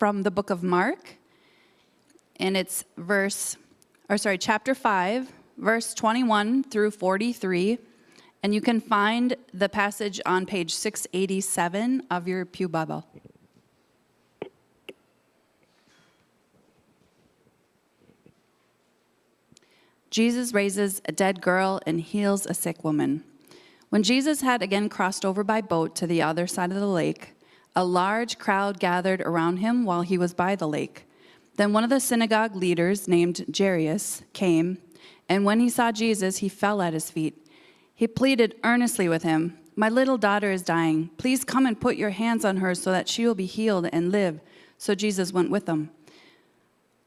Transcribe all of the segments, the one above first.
from the book of Mark, and it's chapter 5, verse 21 through 43, and you can find the passage on page 687 of your Pew Bible. Jesus raises a dead girl and heals a sick woman. When Jesus had again crossed over by boat to the other side of the lake, a large crowd gathered around him while he was by the lake. Then one of the synagogue leaders named Jairus came, and when he saw Jesus, he fell at his feet. He pleaded earnestly with him, "My little daughter is dying. Please come and put your hands on her so that she will be healed and live." So Jesus went with them.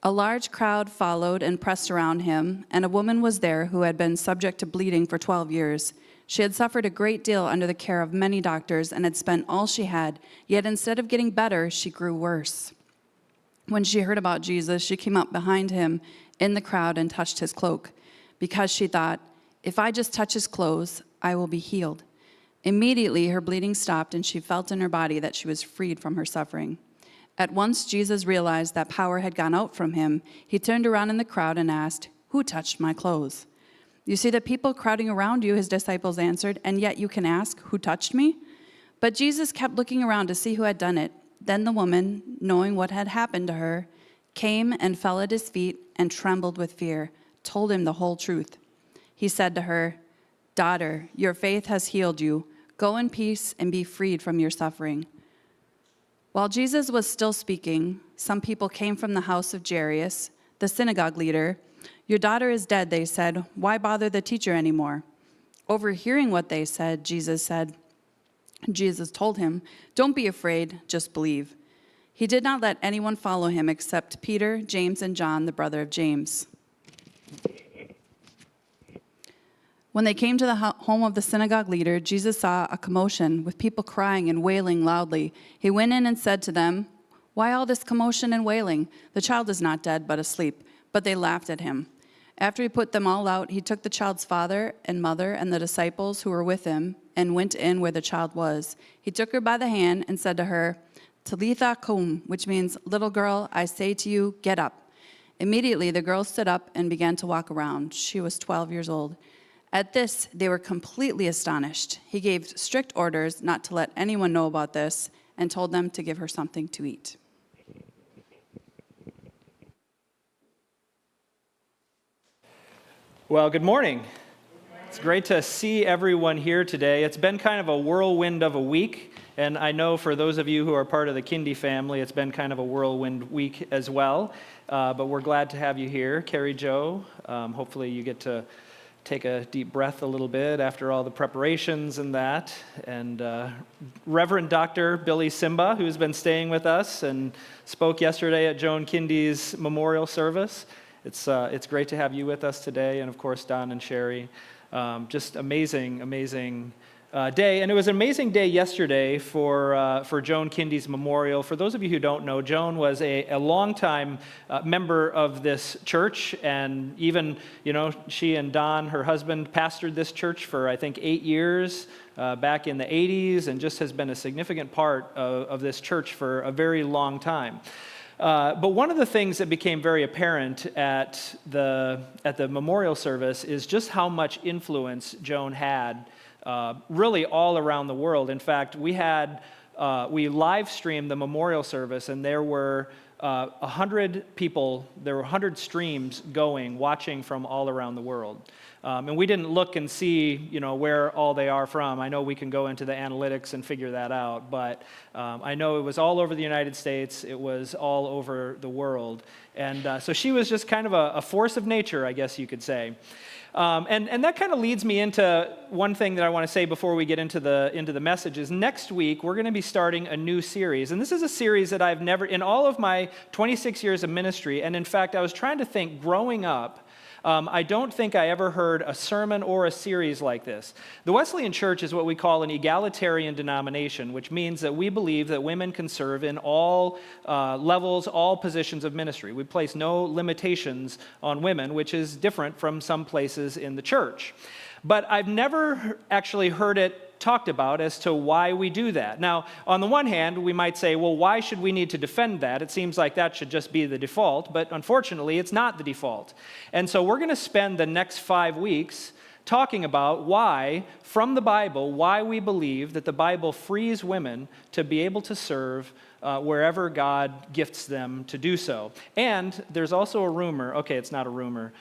A large crowd followed and pressed around him, and a woman was there who had been subject to bleeding for 12 years. She had suffered a great deal under the care of many doctors and had spent all she had, yet instead of getting better, she grew worse. When she heard about Jesus, she came up behind him in the crowd and touched his cloak, because she thought, "If I just touch his clothes, I will be healed." Immediately her bleeding stopped, and she felt in her body that she was freed from her suffering. At once Jesus realized that power had gone out from him. He turned around in the crowd and asked, "Who touched my clothes?" "You see the people crowding around you," his disciples answered, "and yet you can ask, 'Who touched me?'" But Jesus kept looking around to see who had done it. Then the woman, knowing what had happened to her, came and fell at his feet and trembled with fear, told him the whole truth. He said to her, "Daughter, your faith has healed you. Go in peace and be freed from your suffering." While Jesus was still speaking, some people came from the house of Jairus, the synagogue leader. "Your daughter is dead," they said. "Why bother the teacher anymore?" Overhearing what they said, Jesus told him, "Don't be afraid, just believe." He did not let anyone follow him except Peter, James, and John, the brother of James. When they came to the home of the synagogue leader, Jesus saw a commotion with people crying and wailing loudly. He went in and said to them, "Why all this commotion and wailing? The child is not dead, but asleep." But they laughed at him. After he put them all out, he took the child's father and mother and the disciples who were with him and went in where the child was. He took her by the hand and said to her, "Talitha kum," which means, "Little girl, I say to you, get up." Immediately the girl stood up and began to walk around. She was 12 years old. At this, they were completely astonished. He gave strict orders not to let anyone know about this and told them to give her something to eat. Well, good morning. It's great to see everyone here today. It's been kind of a whirlwind of a week, and I know for those of you who are part of the Kindy family, it's been kind of a whirlwind week as well, but we're glad to have you here. Carrie Jo, hopefully you get to take a deep breath a little bit after all the preparations and that, and Reverend Dr. Billy Simba, who's been staying with us and spoke yesterday at Joan Kindy's memorial service. It's great to have you with us today, and of course Don and Sherry. Just amazing day, and it was an amazing day yesterday for Joan Kindy's memorial. For those of you who don't know, Joan was a longtime member of this church, and even she and Don, her husband, pastored this church for I think 8 years back in the 80s, and just has been a significant part of this church for a very long time. But one of the things that became very apparent at the memorial service is just how much influence Joan had really all around the world. In fact, we live streamed the memorial service, and there were 100 people, there were 100 streams going, watching from all around the world. And we didn't look and see, where all they are from. I know we can go into the analytics and figure that out, but I know it was all over the United States. It was all over the world. And so she was just kind of a force of nature, I guess you could say. And that kind of leads me into one thing that I want to say before we get into the message is next week we're going to be starting a new series. And this is a series that I've never, in all of my 26 years of ministry, and in fact I was trying to think growing up, I don't think I ever heard a sermon or a series like this. The Wesleyan Church is what we call an egalitarian denomination, which means that we believe that women can serve in all levels, all positions of ministry. We place no limitations on women, which is different from some places in the church. But I've never actually heard it talked about as to why we do that. Now, on the one hand, we might say, well, why should we need to defend that? It seems like that should just be the default, but unfortunately, it's not the default. And so we're going to spend the next 5 weeks talking about why, from the Bible, why we believe that the Bible frees women to be able to serve wherever God gifts them to do so. And there's also a rumor, okay, it's not a rumor,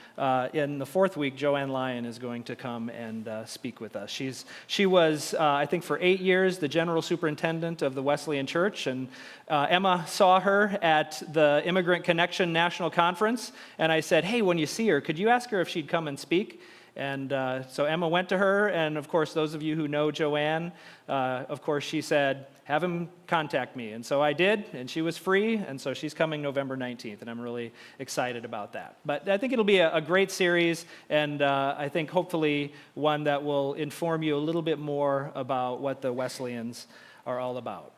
in the 4th week, Joanne Lyon is going to come and speak with us. She was, I think for 8 years, the general superintendent of the Wesleyan Church, and Emma saw her at the Immigrant Connection National Conference, and I said, hey, when you see her, could you ask her if she'd come and speak? And so Emma went to her, and of course, those of you who know Joanne, of course, she said, have him contact me. And so I did, and she was free, and so she's coming November 19th, and I'm really excited about that. But I think it'll be a great series, and I think hopefully one that will inform you a little bit more about what the Wesleyans are all about.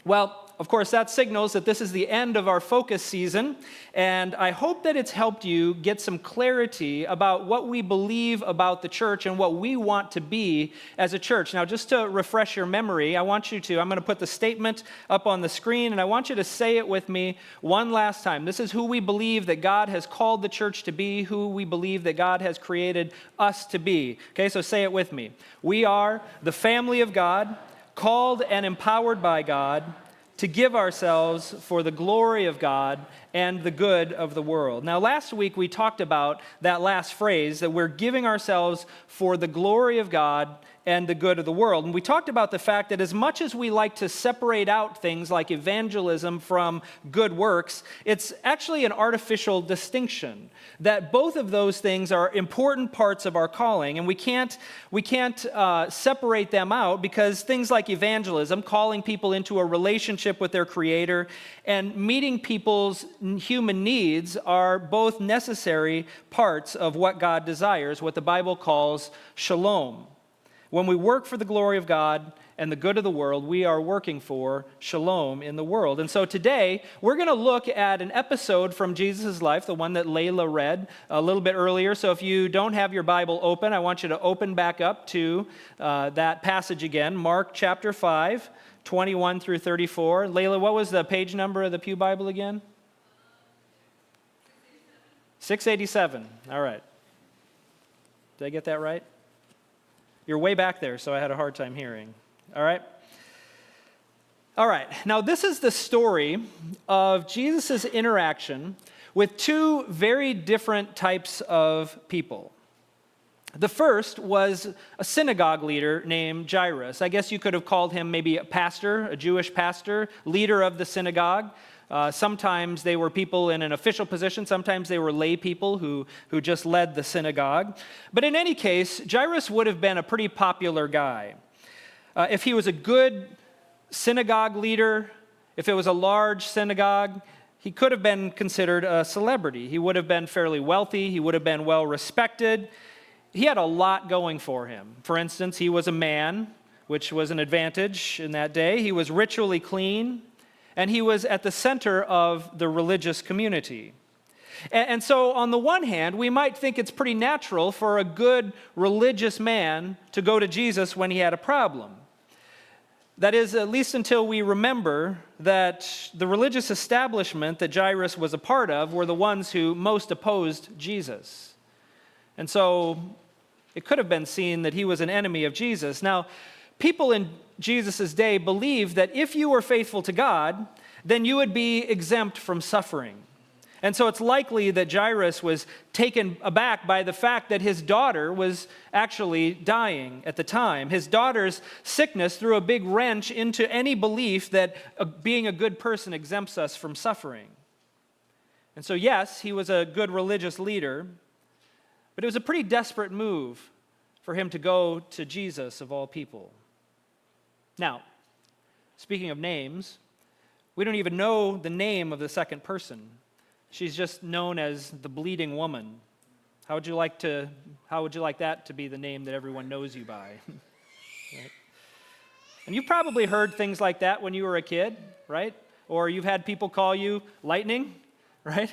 Well, of course, that signals that this is the end of our focus season, and I hope that it's helped you get some clarity about what we believe about the church and what we want to be as a church. Now, just to refresh your memory, I'm going to put the statement up on the screen, and I want you to say it with me one last time. This is who we believe that God has called the church to be, who we believe that God has created us to be. Okay, so say it with me. We are the family of God, called and empowered by God to give ourselves for the glory of God and the good of the world. Now, last week we talked about that last phrase, that we're giving ourselves for the glory of God and the good of the world. And we talked about the fact that as much as we like to separate out things like evangelism from good works, it's actually an artificial distinction, that both of those things are important parts of our calling, and we can't separate them out, because things like evangelism, calling people into a relationship with their Creator, and meeting people's human needs are both necessary parts of what God desires, what the Bible calls shalom. When we work for the glory of God and the good of the world, we are working for shalom in the world. And so today, we're going to look at an episode from Jesus' life, the one that Layla read a little bit earlier. So if you don't have your Bible open, I want you to open back up to that passage again, Mark chapter 5, 21 through 34. Layla, what was the page number of the Pew Bible again? 687. All right. Did I get that right? You're way back there, so I had a hard time hearing. All right? All right. Now, this is the story of Jesus' interaction with two very different types of people. The first was a synagogue leader named Jairus. I guess you could have called him maybe a pastor, a Jewish pastor, leader of the synagogue. Sometimes they were people in an official position. Sometimes they were lay people who just led the synagogue. But in any case, Jairus would have been a pretty popular guy. If he was a good synagogue leader, if it was a large synagogue, he could have been considered a celebrity. He would have been fairly wealthy. He would have been well respected. He had a lot going for him. For instance, he was a man, which was an advantage in that day. He was ritually clean, and he was at the center of the religious community. And so on the one hand, we might think it's pretty natural for a good religious man to go to Jesus when he had a problem. That is, at least until we remember that the religious establishment that Jairus was a part of were the ones who most opposed Jesus. And so it could have been seen that he was an enemy of Jesus. Now, people in Jesus' day believed that if you were faithful to God, then you would be exempt from suffering. And so it's likely that Jairus was taken aback by the fact that his daughter was actually dying at the time. His daughter's sickness threw a big wrench into any belief that being a good person exempts us from suffering. And so yes, he was a good religious leader, but it was a pretty desperate move for him to go to Jesus of all people. Now, speaking of names, we don't even know the name of the second person. She's just known as the bleeding woman. How would you like that to be the name that everyone knows you by? Right? And you've probably heard things like that when you were a kid, right? Or you've had people call you lightning, right?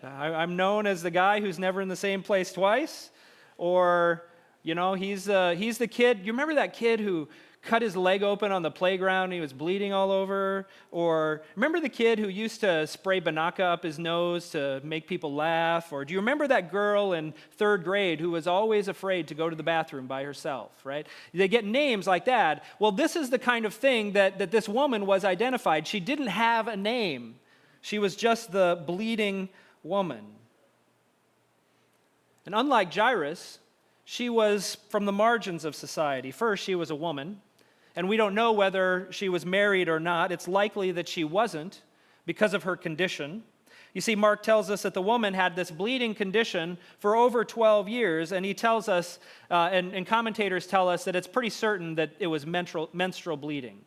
I'm known as the guy who's never in the same place twice. Or You know, he's the kid. You remember that kid who cut his leg open on the playground and he was bleeding all over? Or remember the kid who used to spray Banaka up his nose to make people laugh? Or do you remember that girl in 3rd grade who was always afraid to go to the bathroom by herself, right? They get names like that. Well, this is the kind of thing that this woman was identified. She didn't have a name. She was just the bleeding woman. And unlike Jairus, she was from the margins of society. First, she was a woman, and we don't know whether she was married or not. It's likely that she wasn't because of her condition. You see, Mark tells us that the woman had this bleeding condition for over 12 years, and he tells us, and commentators tell us that it's pretty certain that it was menstrual bleeding.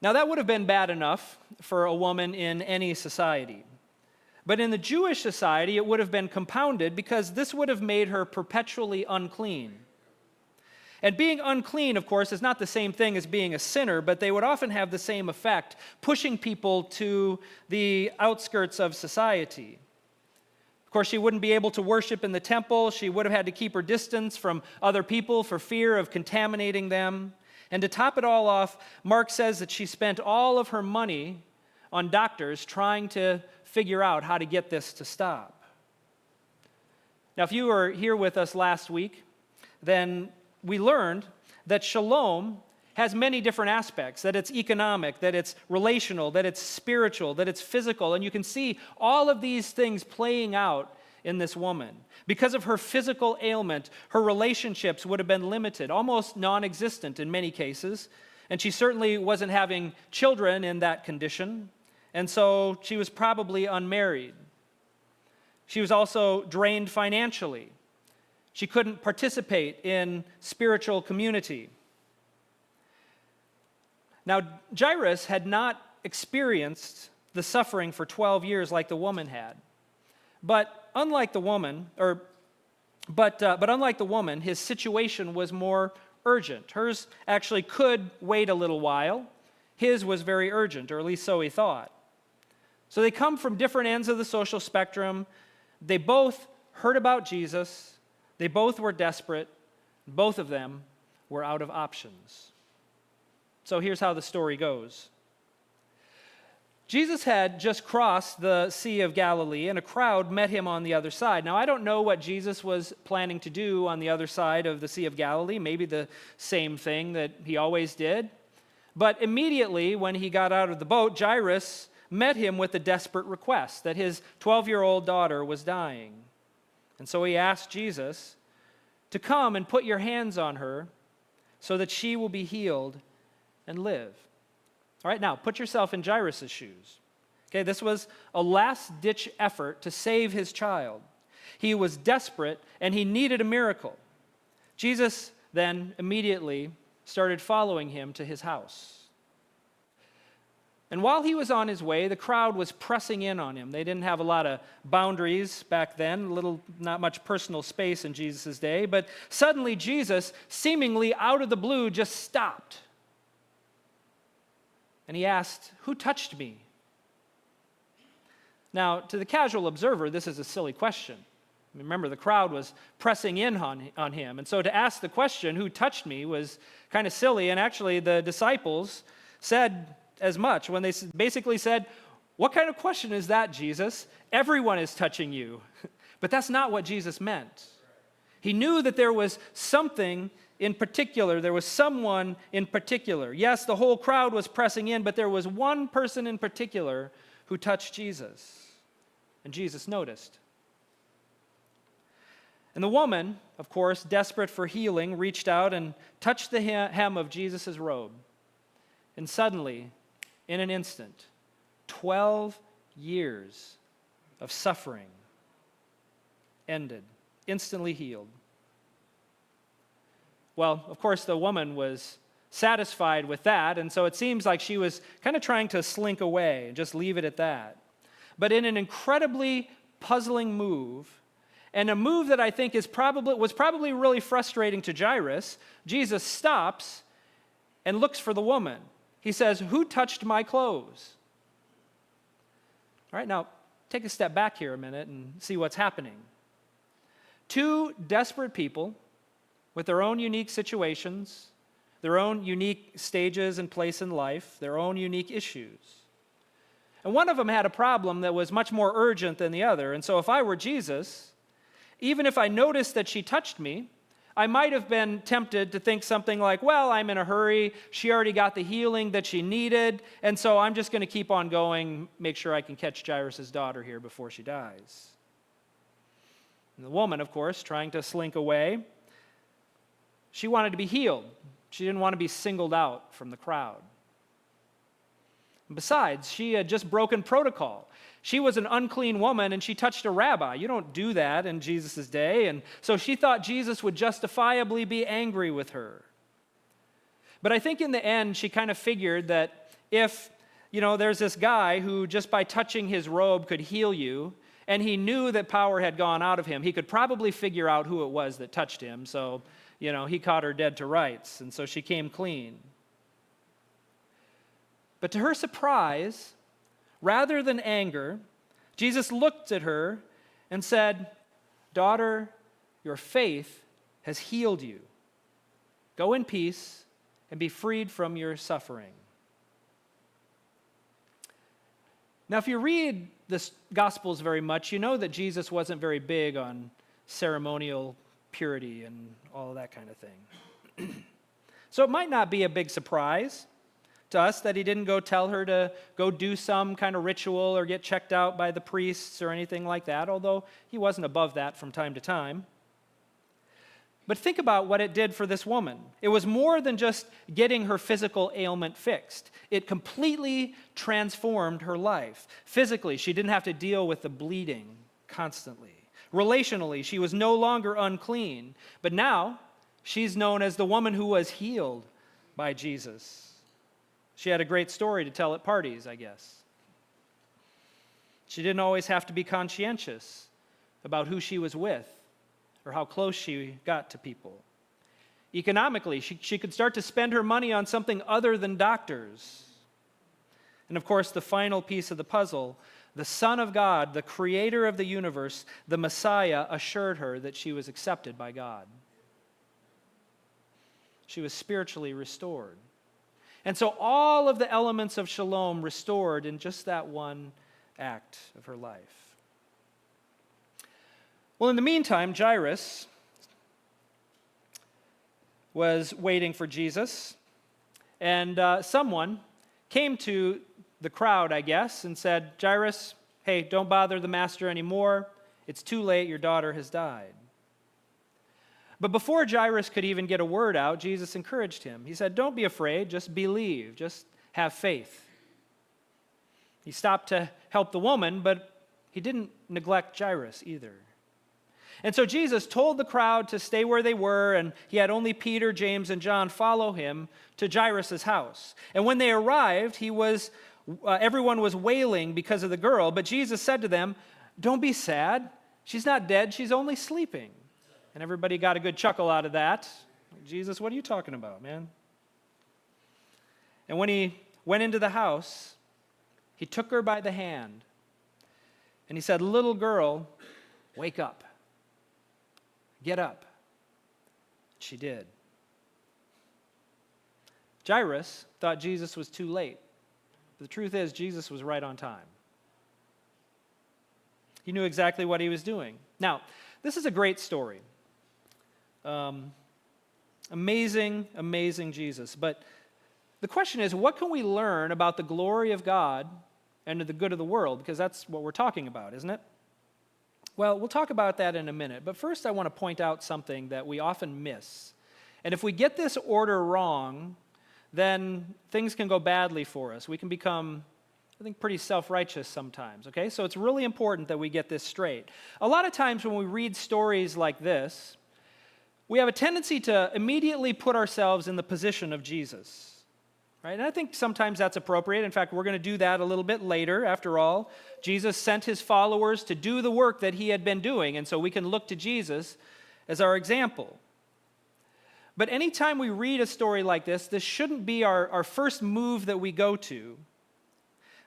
Now, that would have been bad enough for a woman in any society. But in the Jewish society, it would have been compounded because this would have made her perpetually unclean. And being unclean, of course, is not the same thing as being a sinner, but they would often have the same effect, pushing people to the outskirts of society. Of course, she wouldn't be able to worship in the temple. She would have had to keep her distance from other people for fear of contaminating them. And to top it all off, Mark says that she spent all of her money on doctors trying to figure out how to get this to stop. Now, if you were here with us last week, then we learned that shalom has many different aspects, that it's economic, that it's relational, that it's spiritual, that it's physical, and you can see all of these things playing out in this woman. Because of her physical ailment, her relationships would have been limited, almost non-existent in many cases, and she certainly wasn't having children in that condition. And so she was probably unmarried. She was also drained financially. She couldn't participate in spiritual community. Now, Jairus had not experienced the suffering for 12 years like the woman had. But unlike the woman, his situation was more urgent. Hers actually could wait a little while. His was very urgent, or at least so he thought. So they come from different ends of the social spectrum. They both heard about Jesus. They both were desperate. Both of them were out of options. So here's how the story goes. Jesus had just crossed the Sea of Galilee, and a crowd met him on the other side. Now, I don't know what Jesus was planning to do on the other side of the Sea of Galilee, maybe the same thing that he always did. But immediately when he got out of the boat, Jairus met him with a desperate request that his 12-year-old daughter was dying. And so he asked Jesus to come and put your hands on her so that she will be healed and live. All right, now put yourself in Jairus' shoes. Okay, this was a last-ditch effort to save his child. He was desperate and he needed a miracle. Jesus then immediately started following him to his house. And while he was on his way, the crowd was pressing in on him. They didn't have a lot of boundaries back then, not much personal space in Jesus' day, but suddenly Jesus, seemingly out of the blue, just stopped. And he asked, "Who touched me?" Now, to the casual observer, this is a silly question. Remember, the crowd was pressing in on him. And so to ask the question, "Who touched me?" was kind of silly. And actually, the disciples said as much when they basically said, "What kind of question is that, Jesus? Everyone is touching you." But that's not what Jesus meant. He knew that there was something in particular, there was someone in particular. Yes, the whole crowd was pressing in, but there was one person in particular who touched Jesus. And Jesus noticed. And the woman, of course, desperate for healing, reached out and touched the hem of Jesus' robe. And suddenly, in an instant, 12 years of suffering ended, instantly healed. Well, of course, the woman was satisfied with that, and so it seems like she was kind of trying to slink away and just leave it at that. But in an incredibly puzzling move, and a move that I think was probably really frustrating to Jairus, Jesus stops and looks for the woman. He says, "Who touched my clothes?" All right, now take a step back here a minute and see what's happening. Two desperate people with their own unique situations, their own unique stages and place in life, their own unique issues. And one of them had a problem that was much more urgent than the other. And so if I were Jesus, even if I noticed that she touched me, I might have been tempted to think something like, well, I'm in a hurry. She already got the healing that she needed, and so I'm just going to keep on going, make sure I can catch Jairus' daughter here before she dies. And the woman, of course, trying to slink away, she wanted to be healed. She didn't want to be singled out from the crowd. And besides, she had just broken protocol. She was an unclean woman, and she touched a rabbi. You don't do that in Jesus' day. And so she thought Jesus would justifiably be angry with her. But I think in the end, she kind of figured that if, there's this guy who just by touching his robe could heal you, and he knew that power had gone out of him, he could probably figure out who it was that touched him. So, he caught her dead to rights, and so she came clean. But to her surprise, rather than anger, Jesus looked at her and said, "Daughter, your faith has healed you. Go in peace and be freed from your suffering." Now, if you read the Gospels very much, you know that Jesus wasn't very big on ceremonial purity and all of that kind of thing. So it might not be a big surprise to us that he didn't go tell her to go do some kind of ritual or get checked out by the priests or anything like that, although he wasn't above that from time to time. But think about what it did for this woman. It was more than just getting her physical ailment fixed. It completely transformed her life. Physically, she didn't have to deal with the bleeding constantly. Relationally, she was no longer unclean, but now she's known as the woman who was healed by Jesus. She had a great story to tell at parties, I guess. She didn't always have to be conscientious about who she was with or how close she got to people. Economically, she could start to spend her money on something other than doctors. And of course, the final piece of the puzzle, the Son of God, the creator of the universe, the Messiah, assured her that she was accepted by God. She was spiritually restored. And so all of the elements of shalom restored in just that one act of her life. Well, in the meantime, Jairus was waiting for Jesus, and someone came to the crowd, I guess, and said, "Jairus, hey, don't bother the master anymore. It's too late. Your daughter has died." But before Jairus could even get a word out, Jesus encouraged him. He said, "Don't be afraid, just believe, just have faith." He stopped to help the woman, but he didn't neglect Jairus either. And so Jesus told the crowd to stay where they were, and he had only Peter, James, and John follow him to Jairus' house. And when they arrived, everyone was wailing because of the girl, but Jesus said to them, "Don't be sad. She's not dead, she's only sleeping." And everybody got a good chuckle out of that. Jesus, what are you talking about, man? And when he went into the house, he took her by the hand, and he said, "Little girl, wake up. Get up." She did. Jairus thought Jesus was too late. But the truth is, Jesus was right on time. He knew exactly what he was doing. Now, this is a great story. Amazing, amazing Jesus. But the question is, what can we learn about the glory of God and the good of the world? Because that's what we're talking about, isn't it? Well, we'll talk about that in a minute. But first, I want to point out something that we often miss. And if we get this order wrong, then things can go badly for us. We can become, I think, pretty self-righteous sometimes, okay? So it's really important that we get this straight. A lot of times when we read stories like this, we have a tendency to immediately put ourselves in the position of Jesus, right? And I think sometimes that's appropriate. In fact, we're going to do that a little bit later. After all, Jesus sent his followers to do the work that he had been doing, and so we can look to Jesus as our example. But anytime we read a story like this shouldn't be our first move that we go to,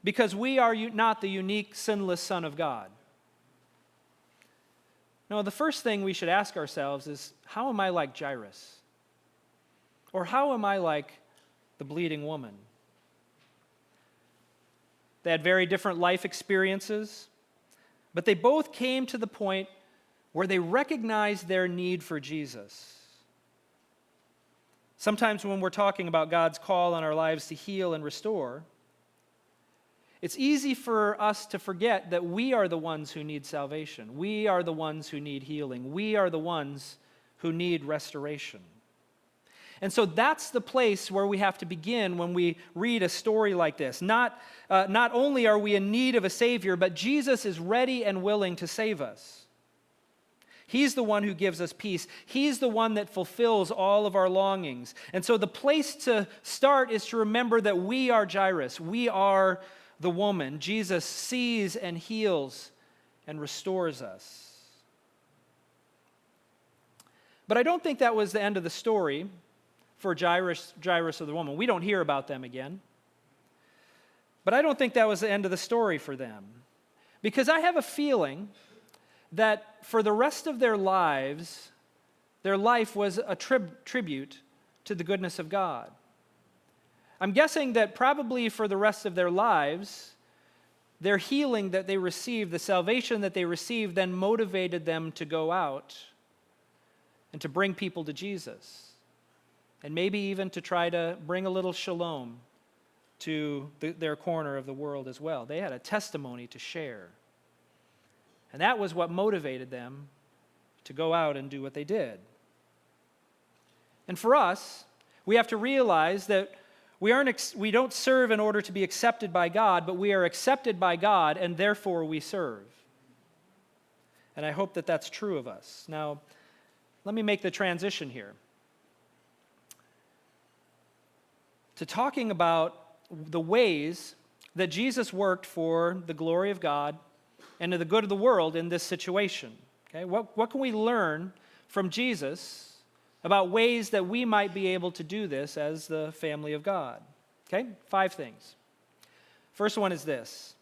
because we are not the unique, sinless Son of God. No, the first thing we should ask ourselves is, how am I like Jairus? Or how am I like the bleeding woman? They had very different life experiences, but they both came to the point where they recognized their need for Jesus. Sometimes when we're talking about God's call on our lives to heal and restore, it's easy for us to forget that we are the ones who need salvation. We are the ones who need healing. We are the ones who need restoration. And so that's the place where we have to begin when we read a story like this. Not only are we in need of a Savior, but Jesus is ready and willing to save us. He's the one who gives us peace. He's the one that fulfills all of our longings. And so the place to start is to remember that we are Jairus. We are the woman. Jesus sees and heals and restores us. But I don't think that was the end of the story for Jairus or the woman. We don't hear about them again. But I don't think that was the end of the story for them. Because I have a feeling that for the rest of their lives, their life was a tribute to the goodness of God. I'm guessing that probably for the rest of their lives, their healing that they received, the salvation that they received, then motivated them to go out and to bring people to Jesus. And maybe even to try to bring a little shalom to their corner of the world as well. They had a testimony to share. And that was what motivated them to go out and do what they did. And for us, we have to realize that we don't serve in order to be accepted by God, but we are accepted by God, and therefore we serve. And I hope that that's true of us. Now, let me make the transition here to talking about the ways that Jesus worked for the glory of God and to the good of the world in this situation. Okay? What can we learn from Jesus about ways that we might be able to do this as the family of God? Okay? 5 things. First one is this.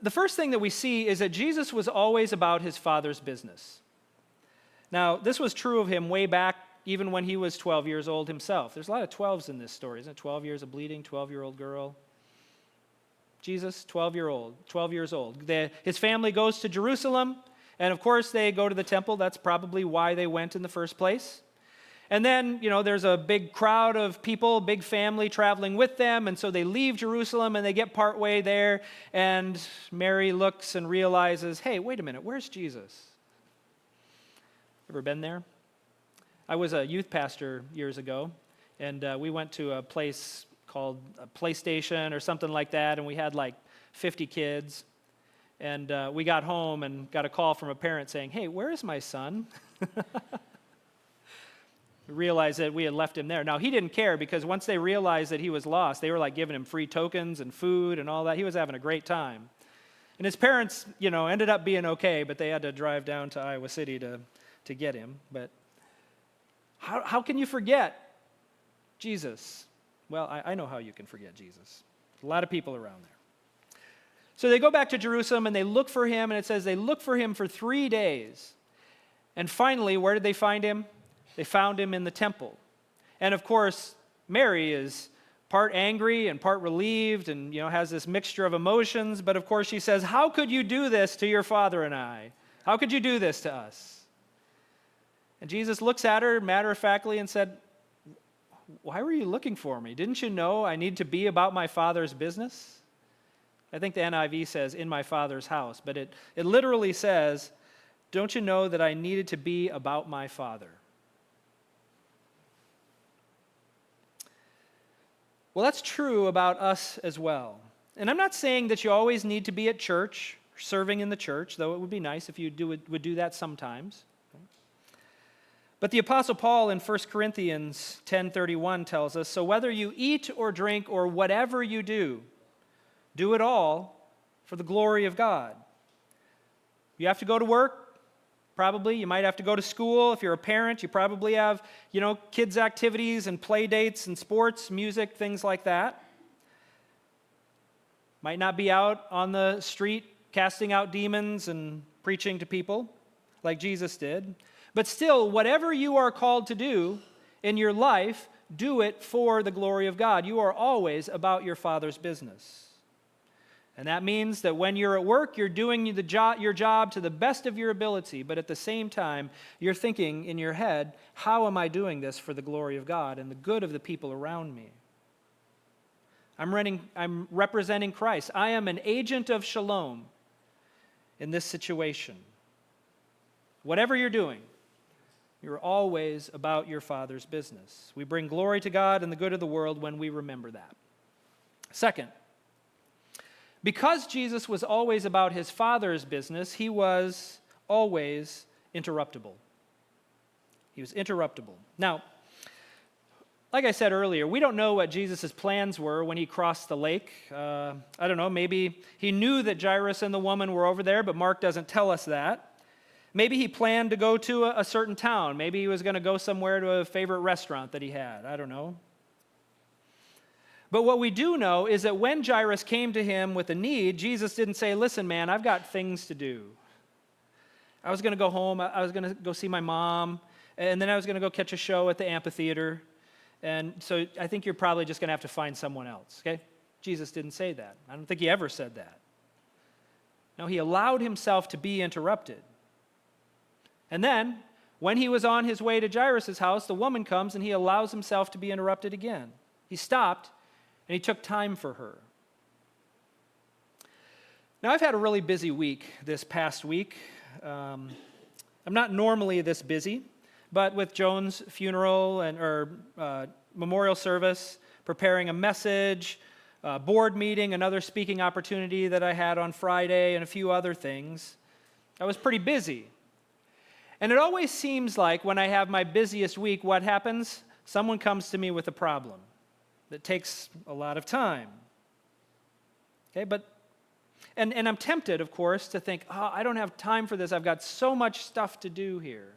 The first thing that we see is that Jesus was always about his Father's business. Now, this was true of him way back even when he was 12 years old himself. There's a lot of 12s in this story, isn't it? 12 years of bleeding, 12-year-old girl. Jesus, 12 years old. His family goes to Jerusalem, and of course they go to the temple. That's probably why they went in the first place. And then, there's a big crowd of people, big family traveling with them, and so they leave Jerusalem and they get partway there, and Mary looks and realizes, hey, wait a minute, where's Jesus? Ever been there? I was a youth pastor years ago, and we went to a place called a PlayStation or something like that, and we had like 50 kids. And we got home and got a call from a parent saying, hey, where is my son? We realized that we had left him there. Now, he didn't care because once they realized that he was lost, they were like giving him free tokens and food and all that. He was having a great time. And his parents, ended up being okay, but they had to drive down to Iowa City to get him. But how can you forget Jesus? Well, I know how you can forget Jesus. A lot of people around there. So they go back to Jerusalem and they look for him, and it says they look for him for 3 days. And finally, where did they find him? They found him in the temple. And of course, Mary is part angry and part relieved and has this mixture of emotions, but of course she says, how could you do this to your father and I? How could you do this to us? And Jesus looks at her matter-of-factly and said, why were you looking for me? Didn't you know I need to be about my Father's business? I think the NIV says, in my Father's house, but it literally says, don't you know that I needed to be about my Father? Well, that's true about us as well. And I'm not saying that you always need to be at church, serving in the church, though it would be nice if you would do that sometimes. But the Apostle Paul in 1 Corinthians 10:31 tells us, so whether you eat or drink or whatever you do it all for the glory of God. You have to go to work, probably. You might have to go to school. If you're a parent, you probably have, kids' activities and play dates and sports, music, things like that. Might not be out on the street casting out demons and preaching to people. like Jesus did. But still, whatever you are called to do in your life, do it for the glory of God. You are always about your Father's business. And that means that when you're at work, you're doing your job to the best of your ability, but at the same time, you're thinking in your head, how am I doing this for the glory of God and the good of the people around me? I'm representing Christ. I am an agent of shalom in this situation. Whatever you're doing, you're always about your Father's business. We bring glory to God and the good of the world when we remember that. Second, because Jesus was always about his Father's business, he was always interruptible. He was interruptible. Now, like I said earlier, we don't know what Jesus' plans were when he crossed the lake. I don't know, maybe he knew that Jairus and the woman were over there, but Mark doesn't tell us that. Maybe he planned to go to a certain town. Maybe he was going to go somewhere to a favorite restaurant that he had. I don't know. But what we do know is that when Jairus came to him with a need, Jesus didn't say, listen, man, I've got things to do. I was going to go home. I was going to go see my mom. And then I was going to go catch a show at the amphitheater. And so I think you're probably just going to have to find someone else, okay? Jesus didn't say that. I don't think he ever said that. No, he allowed himself to be interrupted. And then, when he was on his way to Jairus' house, the woman comes and he allows himself to be interrupted again. He stopped and he took time for her. Now, I've had a really busy week this past week. I'm not normally this busy, but with Joan's funeral and memorial service, preparing a message, board meeting, another speaking opportunity that I had on Friday, and a few other things, I was pretty busy. And it always seems like when I have my busiest week, what happens? Someone comes to me with a problem that takes a lot of time. Okay, and I'm tempted, of course, to think, I don't have time for this. I've got so much stuff to do here.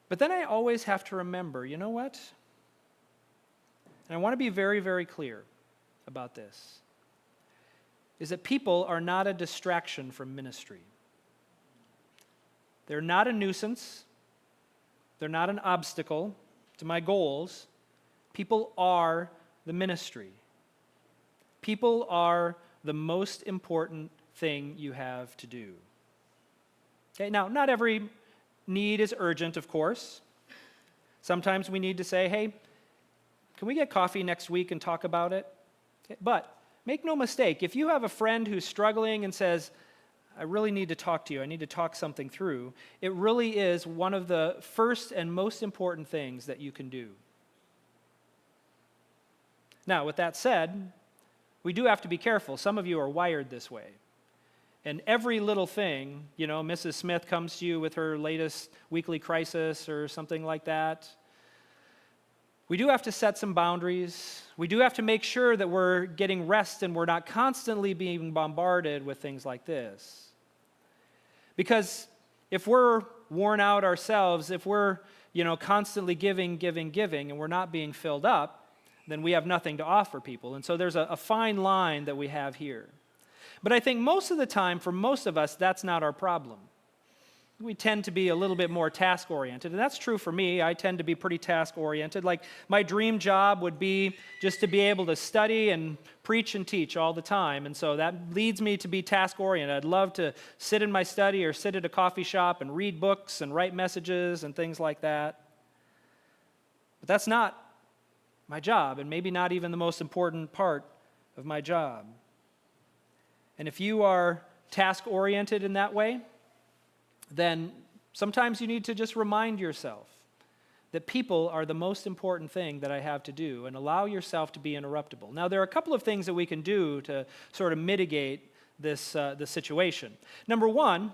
But then I always have to remember, you know what? And I want to be very, very clear about this, is that people are not a distraction from ministry. They're not a nuisance. They're not an obstacle to my goals. People are the ministry. People are the most important thing you have to do. Okay, now, not every need is urgent, of course. Sometimes we need to say, hey, can we get coffee next week and talk about it? Okay, but make no mistake, if you have a friend who's struggling and says, I really need to talk to you, I need to talk something through, it really is one of the first and most important things that you can do. Now, with that said, we do have to be careful. Some of you are wired this way. And every little thing, Mrs. Smith comes to you with her latest weekly crisis or something like that. We do have to set some boundaries. We do have to make sure that we're getting rest and we're not constantly being bombarded with things like this. Because if we're worn out ourselves, if we're, constantly giving, and we're not being filled up, then we have nothing to offer people. And so there's a fine line that we have here. But I think most of the time, for most of us, that's not our problem. We tend to be a little bit more task-oriented, and that's true for me. I tend to be pretty task-oriented. Like, my dream job would be just to be able to study and preach and teach all the time, and so that leads me to be task-oriented. I'd love to sit in my study or sit at a coffee shop and read books and write messages and things like that. But that's not my job, and maybe not even the most important part of my job. And if you are task-oriented in that way, then sometimes you need to just remind yourself that people are the most important thing that I have to do, and allow yourself to be interruptible. Now, there are a couple of things that we can do to sort of mitigate this situation. Number one,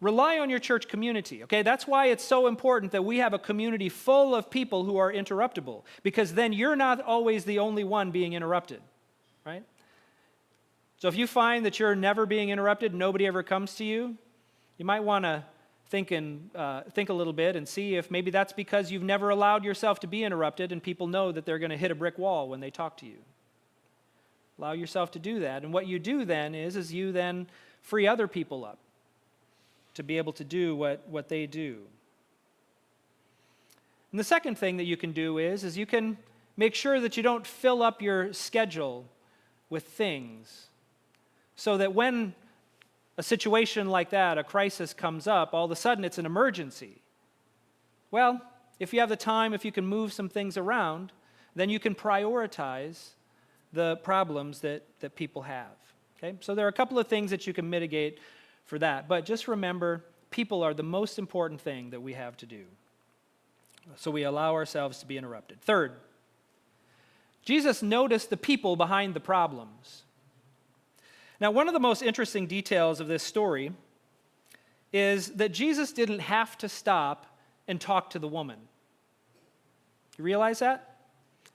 rely on your church community, okay? That's why it's so important that we have a community full of people who are interruptible, because then you're not always the only one being interrupted, right? So if you find that you're never being interrupted, nobody ever comes to you, you might want to think a little bit and see if maybe that's because you've never allowed yourself to be interrupted and people know that they're going to hit a brick wall when they talk to you. Allow yourself to do that. And what you do then is you then free other people up to be able to do what they do. And the second thing that you can do is you can make sure that you don't fill up your schedule with things, so that when a situation like that, a crisis comes up, all of a sudden it's an emergency. Well, if you have the time, if you can move some things around, then you can prioritize the problems that people have. Okay? So there are a couple of things that you can mitigate for that. But just remember, people are the most important thing that we have to do. So we allow ourselves to be interrupted. Third, Jesus noticed the people behind the problems. Now, one of the most interesting details of this story is that Jesus didn't have to stop and talk to the woman. You realize that?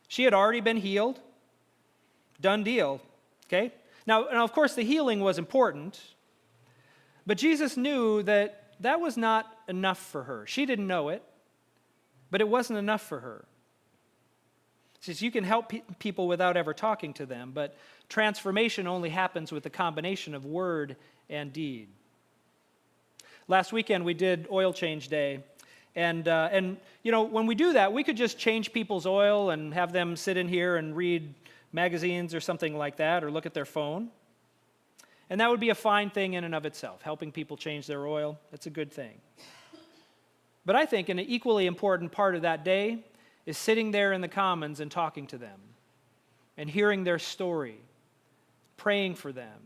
She had already been healed. Done deal. Okay? Now, of course, the healing was important, but Jesus knew that that was not enough for her. She didn't know it, but it wasn't enough for her. Says you can help people without ever talking to them, but transformation only happens with a combination of word and deed. Last weekend we did oil change day, and when we do that, we could just change people's oil and have them sit in here and read magazines or something like that, or look at their phone, and that would be a fine thing in and of itself. Helping people change their oil, that's a good thing. But I think an equally important part of that day is sitting there in the commons and talking to them and hearing their story, praying for them,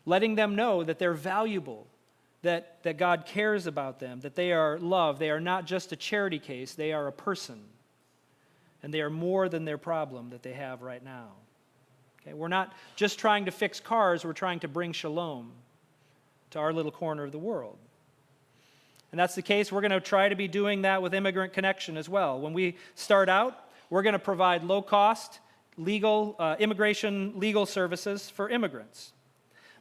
letting them know that they're valuable, that God cares about them, that they are loved. They are not just a charity case, they are a person, and they are more than their problem that they have right now. Okay? We're not just trying to fix cars, we're trying to bring shalom to our little corner of the world. And that's the case. We're going to try to be doing that with Immigrant Connection as well. When we start out, we're going to provide low-cost immigration legal services for immigrants.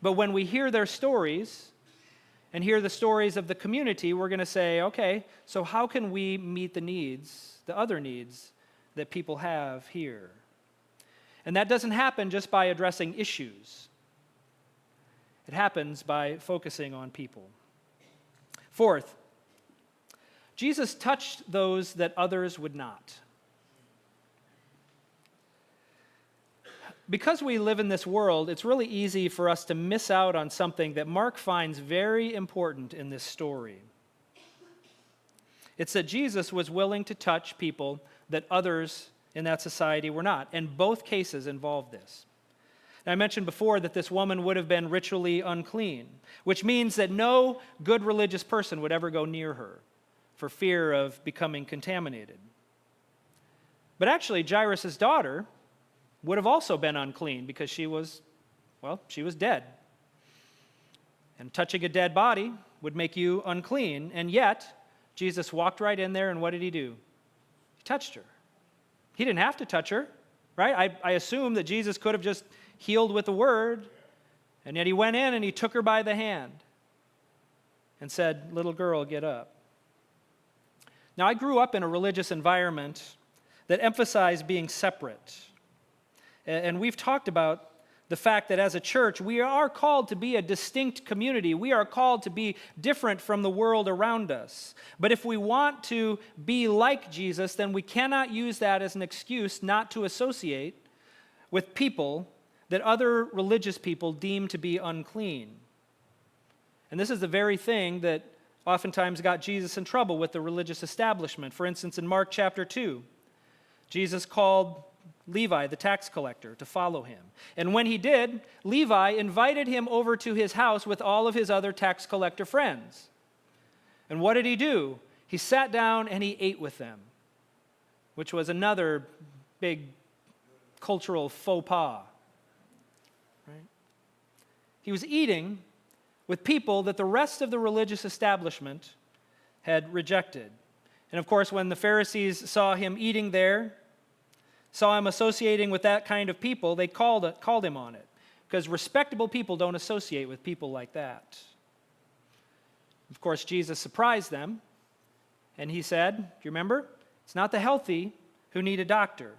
But when we hear their stories and hear the stories of the community, we're going to say, okay, so how can we meet the needs, the other needs that people have here? And that doesn't happen just by addressing issues. It happens by focusing on people. Fourth, Jesus touched those that others would not. Because we live in this world, it's really easy for us to miss out on something that Mark finds very important in this story. It's that Jesus was willing to touch people that others in that society were not, and both cases involved this. I mentioned before that this woman would have been ritually unclean, which means that no good religious person would ever go near her for fear of becoming contaminated. But actually, Jairus' daughter would have also been unclean because she was dead. And touching a dead body would make you unclean, and yet Jesus walked right in there, and what did he do? He touched her. He didn't have to touch her, right? I assume that Jesus could have just healed with a word, and yet he went in and he took her by the hand and said, "Little girl, get up." Now, I grew up in a religious environment that emphasized being separate. And we've talked about the fact that as a church, we are called to be a distinct community. We are called to be different from the world around us. But if we want to be like Jesus, then we cannot use that as an excuse not to associate with people that other religious people deem to be unclean. And this is the very thing that oftentimes got Jesus in trouble with the religious establishment. For instance, in Mark chapter 2, Jesus called Levi, the tax collector, to follow him. And when he did, Levi invited him over to his house with all of his other tax collector friends. And what did he do? He sat down and he ate with them, which was another big cultural faux pas. Right? He was eating with people that the rest of the religious establishment had rejected. And of course, when the Pharisees saw him eating there, saw him associating with that kind of people, they called him on it, because respectable people don't associate with people like that. Of course, Jesus surprised them, and he said, do you remember? It's not the healthy who need a doctor,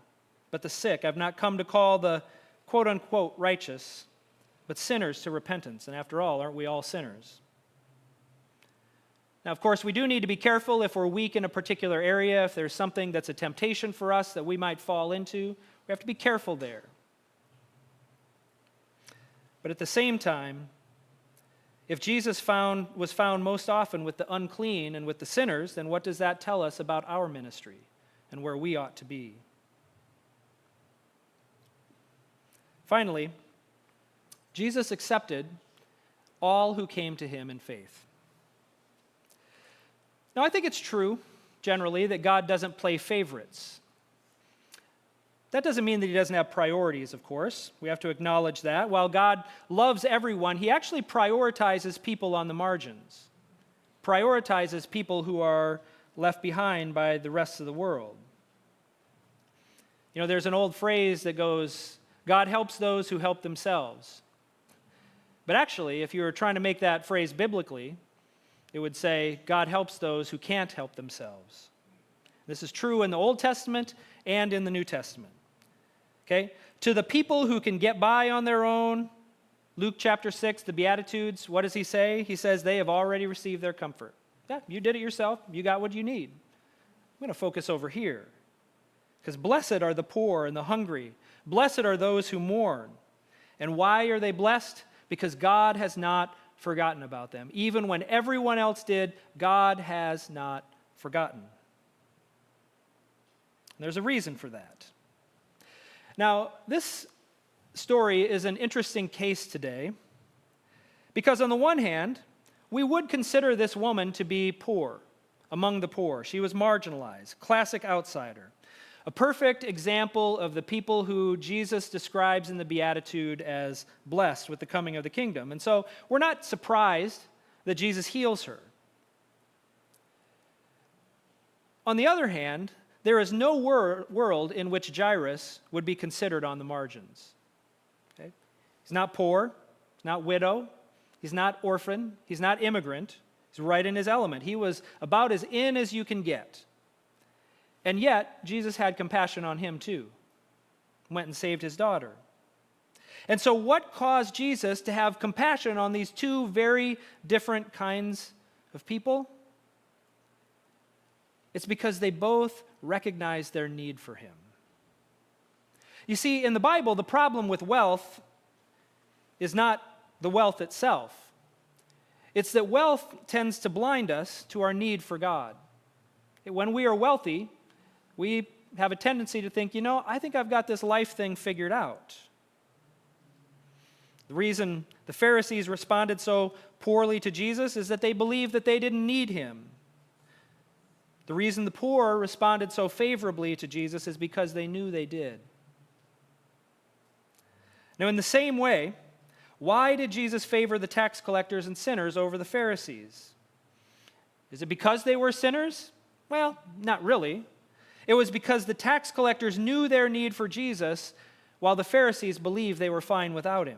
but the sick. I've not come to call the quote-unquote righteous, but sinners to repentance. And after all, aren't we all sinners? Now, of course, we do need to be careful if we're weak in a particular area, if there's something that's a temptation for us that we might fall into. We have to be careful there. But at the same time, if Jesus was found most often with the unclean and with the sinners, then what does that tell us about our ministry and where we ought to be? Finally, Jesus accepted all who came to him in faith. Now, I think it's true, generally, that God doesn't play favorites. That doesn't mean that he doesn't have priorities, of course. We have to acknowledge that. While God loves everyone, he actually prioritizes people on the margins, prioritizes people who are left behind by the rest of the world. You know, there's an old phrase that goes, God helps those who help themselves. But actually, if you were trying to make that phrase biblically, it would say, God helps those who can't help themselves. This is true in the Old Testament and in the New Testament. Okay? To the people who can get by on their own, Luke chapter 6, the Beatitudes, what does he say? He says they have already received their comfort. Yeah, you did it yourself. You got what you need. I'm going to focus over here. Because blessed are the poor and the hungry. Blessed are those who mourn. And why are they blessed? Because God has not forgotten about them. Even when everyone else did, God has not forgotten. There's a reason for that. Now, this story is an interesting case today because on the one hand, we would consider this woman to be poor, among the poor. She was marginalized, classic outsider. A perfect example of the people who Jesus describes in the Beatitude as blessed with the coming of the kingdom. And so we're not surprised that Jesus heals her. On the other hand, there is no world in which Jairus would be considered on the margins. Okay? He's not poor, he's not widow, he's not orphan, he's not immigrant. He's right in his element. He was about as in as you can get. And yet, Jesus had compassion on him too. Went and saved his daughter. And so what caused Jesus to have compassion on these two very different kinds of people? It's because they both recognized their need for him. You see, in the Bible, the problem with wealth is not the wealth itself. It's that wealth tends to blind us to our need for God. When we are wealthy, we have a tendency to think, I think I've got this life thing figured out. The reason the Pharisees responded so poorly to Jesus is that they believed that they didn't need him. The reason the poor responded so favorably to Jesus is because they knew they did. Now, in the same way, why did Jesus favor the tax collectors and sinners over the Pharisees? Is it because they were sinners? Well, not really. It was because the tax collectors knew their need for Jesus, while the Pharisees believed they were fine without him.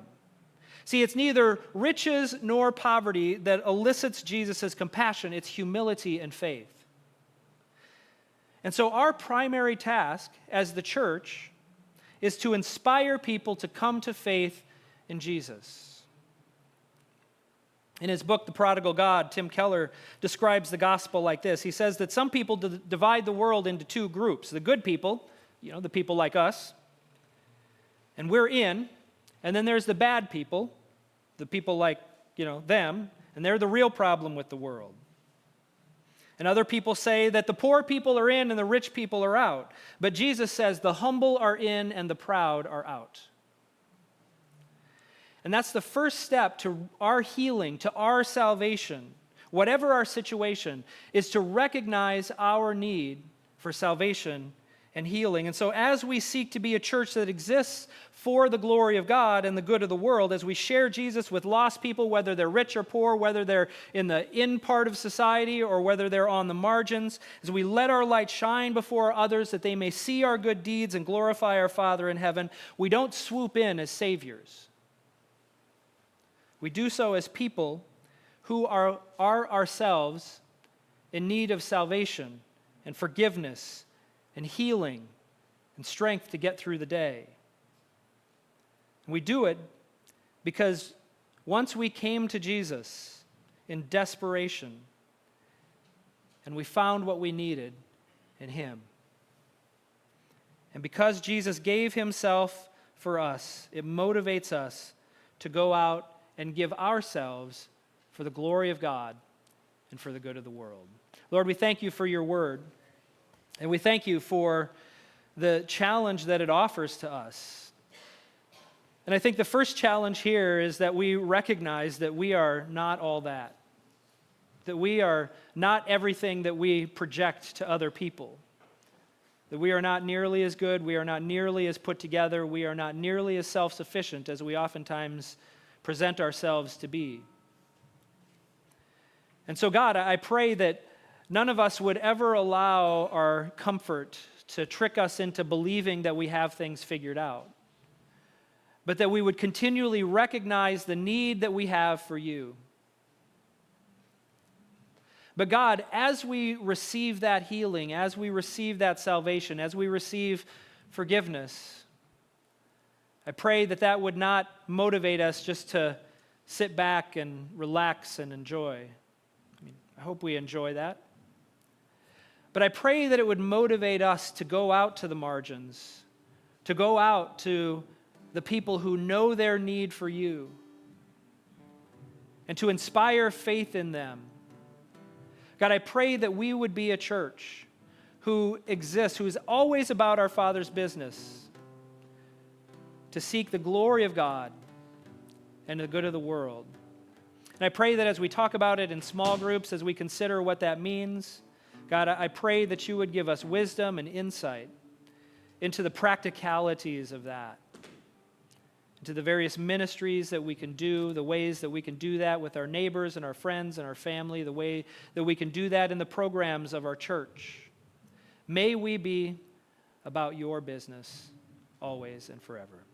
See, it's neither riches nor poverty that elicits Jesus' compassion, it's humility and faith. And so our primary task as the church is to inspire people to come to faith in Jesus. In his book, The Prodigal God, Tim Keller describes the gospel like this. He says that some people divide the world into two groups. The good people, the people like us, and we're in. And then there's the bad people, the people like, them, and they're the real problem with the world. And other people say that the poor people are in and the rich people are out. But Jesus says the humble are in and the proud are out. And that's the first step to our healing, to our salvation, whatever our situation, is to recognize our need for salvation and healing. And so as we seek to be a church that exists for the glory of God and the good of the world, as we share Jesus with lost people, whether they're rich or poor, whether they're in the in part of society or whether they're on the margins, as we let our light shine before others that they may see our good deeds and glorify our Father in heaven, we don't swoop in as saviors. We do so as people who are ourselves in need of salvation and forgiveness and healing and strength to get through the day. And we do it because once we came to Jesus in desperation, and we found what we needed in him. And because Jesus gave himself for us, it motivates us to go out and give ourselves for the glory of God and for the good of the world. Lord, we thank you for your word, and we thank you for the challenge that it offers to us. And I think the first challenge here is that we recognize that we are not all that we are not everything that we project to other people, that we are not nearly as good, we are not nearly as put together, we are not nearly as self-sufficient as we oftentimes present ourselves to be. And so, God, I pray that none of us would ever allow our comfort to trick us into believing that we have things figured out, but that we would continually recognize the need that we have for you. But God, as we receive that healing, as we receive that salvation, as we receive forgiveness, I pray that that would not motivate us just to sit back and relax and enjoy. I hope we enjoy that. But I pray that it would motivate us to go out to the margins, to go out to the people who know their need for you, and to inspire faith in them. God, I pray that we would be a church who exists, who is always about our Father's business, to seek the glory of God and the good of the world. And I pray that as we talk about it in small groups, as we consider what that means, God, I pray that you would give us wisdom and insight into the practicalities of that, into the various ministries that we can do, the ways that we can do that with our neighbors and our friends and our family, the way that we can do that in the programs of our church. May we be about your business always and forever.